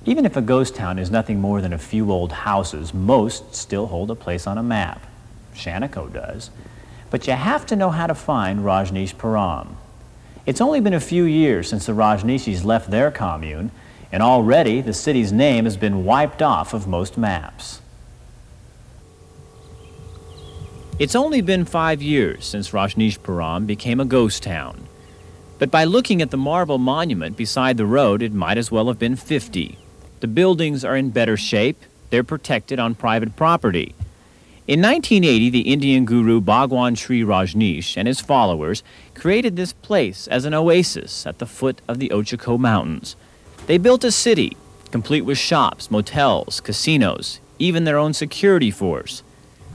Even if a ghost town is nothing more than a few old houses, most still hold a place on a map. Shaniko does. But you have to know how to find Rajneeshpuram. It's only been a few years since the Rajneeshis left their commune, and already the city's name has been wiped off of most maps. It's only been 5 years since Rajneeshpuram became a ghost town. But by looking at the marble monument beside the road, it might as well have been 50. The buildings are in better shape. They're protected on private property. In 1980, the Indian guru Bhagwan Sri Rajneesh and his followers created this place as an oasis at the foot of the Ochako Mountains. They built a city, complete with shops, motels, casinos, even their own security force.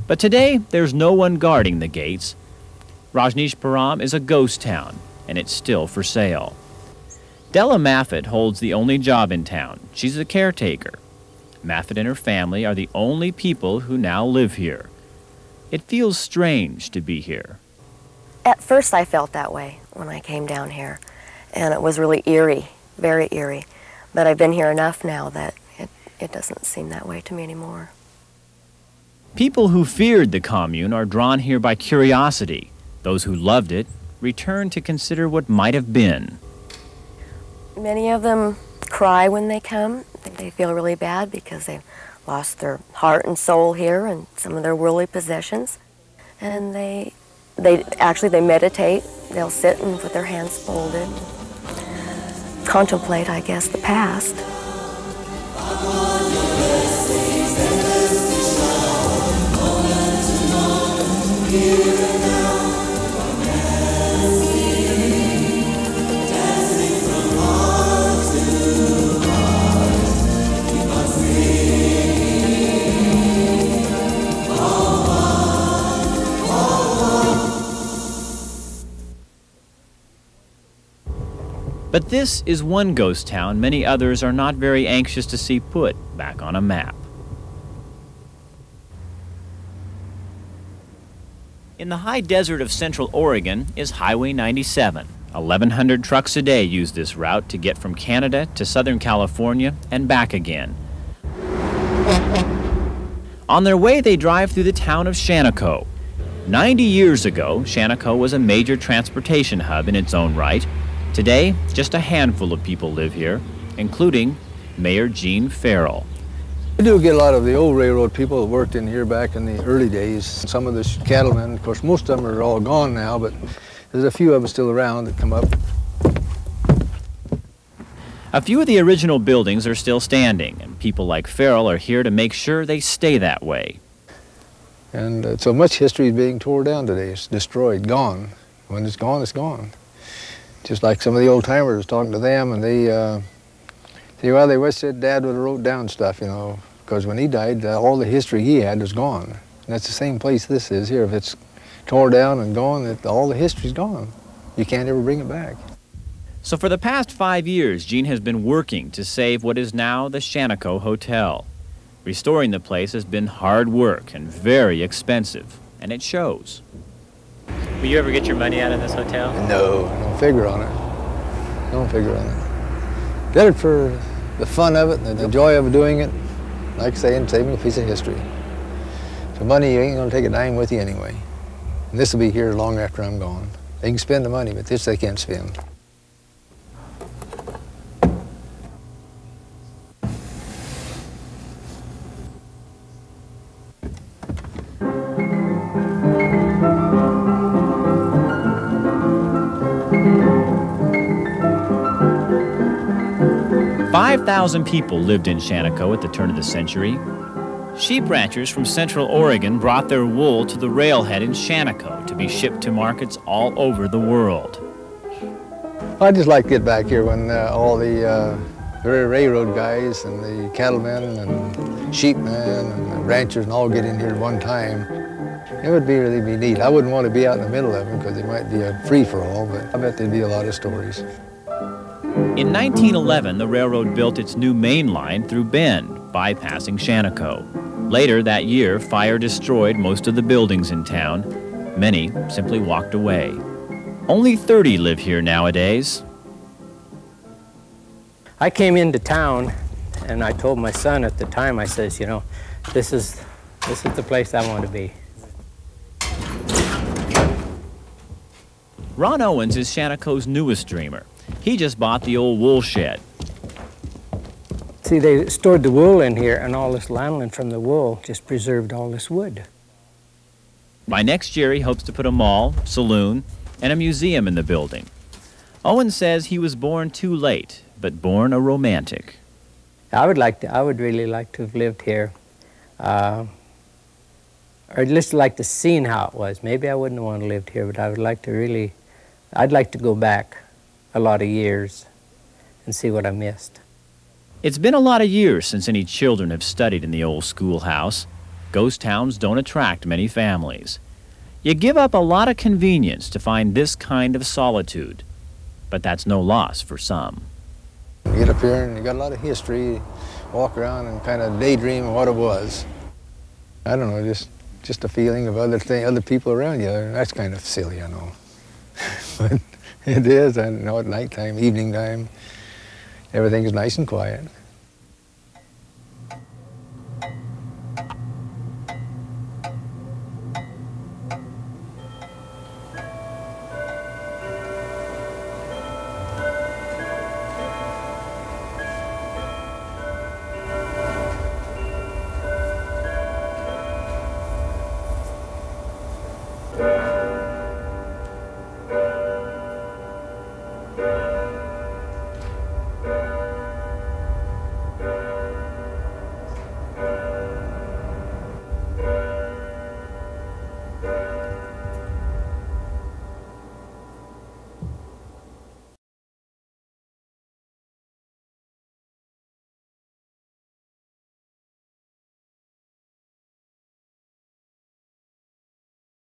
But today, there's no one guarding the gates. Rajneeshpuram is a ghost town, and it's still for sale. Della Maffett holds the only job in town. She's a caretaker. Maffett and her family are the only people who now live here. It feels strange to be here. At first I felt that way when I came down here, and it was really eerie, very eerie. But I've been here enough now that it doesn't seem that way to me anymore. People who feared the commune are drawn here by curiosity. Those who loved it return to consider what might have been. Many of them cry when they come. They feel really bad because they've lost their heart and soul here and some of their worldly possessions. And they meditate. They'll sit and with their hands folded, contemplate, I guess, the past. But this is one ghost town many others are not very anxious to see put back on a map. In the high desert of Central Oregon is Highway 97. 1,100 trucks a day use this route to get from Canada to Southern California and back again. On their way, they drive through the town of Shaniko. 90 years ago, Shaniko was a major transportation hub in its own right. Today, just a handful of people live here, including Mayor Gene Farrell. We do get a lot of the old railroad people that worked in here back in the early days. Some of the cattlemen, of course, most of them are all gone now, but there's a few of them still around that come up. A few of the original buildings are still standing, and people like Farrell are here to make sure they stay that way. And so much history is being torn down today. It's destroyed, gone. When it's gone, it's gone. Just like some of the old timers, talking to them, and they they wish that Dad would have wrote down stuff, you know, because when he died, all the history he had was gone. And that's the same place this is here. If it's torn down and gone, all the history's gone. You can't ever bring it back. So for the past 5 years, Gene has been working to save what is now the Shaniko Hotel. Restoring the place has been hard work and very expensive, and it shows. Will you ever get your money out of this hotel? No, don't figure on it. Don't figure on it. Get it for the fun of it and the joy of doing it. Like I say, and saving a piece of history. For money, you ain't gonna take a dime with you anyway. And this will be here long after I'm gone. They can spend the money, but this they can't spend. 5,000 people lived in Shaniko at the turn of the century. Sheep ranchers from Central Oregon brought their wool to the railhead in Shaniko to be shipped to markets all over the world. I'd just like to get back here when all the railroad guys and the cattlemen and sheepmen and the ranchers and all get in here at one time. It would really be neat. I wouldn't want to be out in the middle of them because it might be a free-for-all, but I bet there'd be a lot of stories. In 1911, the railroad built its new main line through Bend, bypassing Shaniko. Later that year, fire destroyed most of the buildings in town. Many simply walked away. Only 30 live here nowadays. I came into town And I told my son at the time, I says, you know, this is the place I want to be. Ron Owens is Shaniko's newest dreamer. He just bought the old wool shed. See, they stored the wool in here, and all this lanolin from the wool just preserved all this wood. By next year, he hopes to put a mall, saloon, and a museum in the building. Owens says he was born too late, but born a romantic. I would really like to have lived here, or just like to seen how it was. Maybe I wouldn't want to live here, but I would like to really, I'd like to go back a lot of years and see what I missed. It's been a lot of years since any children have studied in the old schoolhouse. Ghost towns don't attract many families. You give up a lot of convenience to find this kind of solitude, but that's no loss for some. You get up here and you got a lot of history, walk around and kind of daydream of what it was. I don't know, just a feeling of other people around you. That's kind of silly, I know. But it is, I know, at nighttime, evening time, everything is nice and quiet.